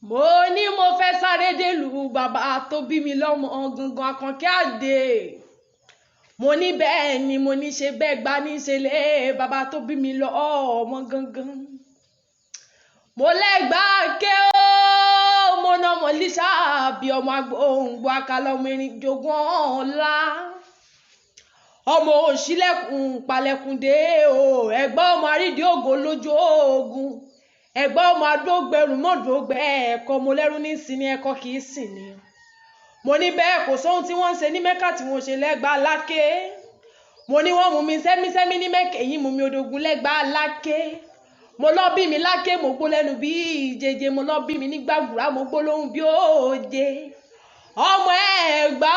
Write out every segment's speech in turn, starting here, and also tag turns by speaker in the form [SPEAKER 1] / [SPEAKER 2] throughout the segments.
[SPEAKER 1] mo ní mo fẹ́ sáré délùú bàbá tó bí mi lọ́mọ gangan Àkànkẹ́ Àdè. Mo ní bẹ́ẹ̀ ni mo ní ṣe bẹ́ẹ̀ gbá ní ṣe lé bàbá tó bí mi lọ́mọ gangan. Mo lẹ́gbàá ké ó mo ná mo lísà bí ọmọ agbóhùngbò akálọ́mọ erin jogún ọ̀la. Ọmọ òṣìlẹ̀kùn palẹ̀kùndé o ẹ̀gbọ́n ọmọ àrídìí ògo lójú ogun. Ẹ̀gbọ́n ọmọ adógbẹrù mọ́dọ̀gbẹ ẹ̀kọ́ mo lẹ́rú ní sinmi ẹ̀kọ́ kì í sìn ni. Mo ní bẹ́ẹ̀ kò sóhun tí wọ́n ń ṣe ní Mẹ́kà tí wọ́n ṣe lẹ́gbàá láké. Mo ní wọ́n mú mi sẹ́mísẹ́mí ní Mẹ́kà èyí mú mi odògùn lẹ́gbàá láké. Mo lọ bí mi láké mo gbó lẹ́nu bí ìjẹjẹ mo lọ bí mi ní gbàgùrà mo gbó lóhùn bí òòjẹ. Ọmọ Ẹ̀gbá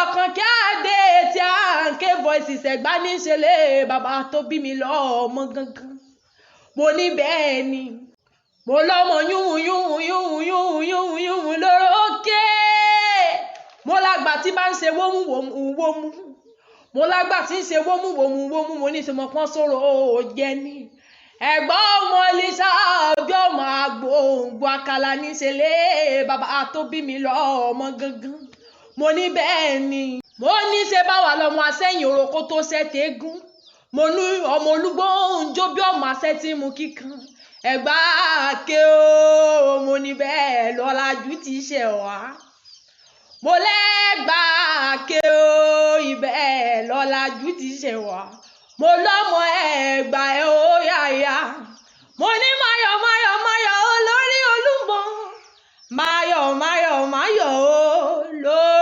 [SPEAKER 1] Àkànkẹ́ Àdè tí à ń ké voices Ẹ̀gbá ní ìṣẹ̀lẹ̀ bàbá tó bí mi lọ́mọ gangan. Mo ní bẹ́ẹ̀ ni mo lọ́mọ yúhun lórókè. Mo lágbà tí bá ń ṣe wómú. Mo lágbà tí ń ṣe wómú mo ní ṣe mọ̀ pọ́n sọ̀rọ̀ jẹ ni. Ẹ̀gbọ́n ọmọ Lísà bí ọmọ agbóhùngbò àkàlà ní ìṣẹ̀lẹ̀ bàbá tó bí mi lọ́mọ gangan. Mo ní bẹ́ẹ̀ ni mo ní ṣe báwa lọ́mọ asẹ́yìn òròkó tó ṣẹ́tẹ̀ẹ́gún. Mo ní ọmọ olúgbó ń jó bí ọmọ asẹ́tí mu kíkan. Ẹ̀gbá ké o mo ní bẹ́ẹ̀ lọ́làjú ti ṣẹ̀ wá. Mo lẹ́gbàá ké o ibẹ̀ lọ́làjú ti ṣẹ̀ wá. Mo lọ́mọ Ẹ̀gbá ẹ̀ ó yáyá. Mo ní máyọ̀ olórí Olúmọ. Máyọ̀ o lórí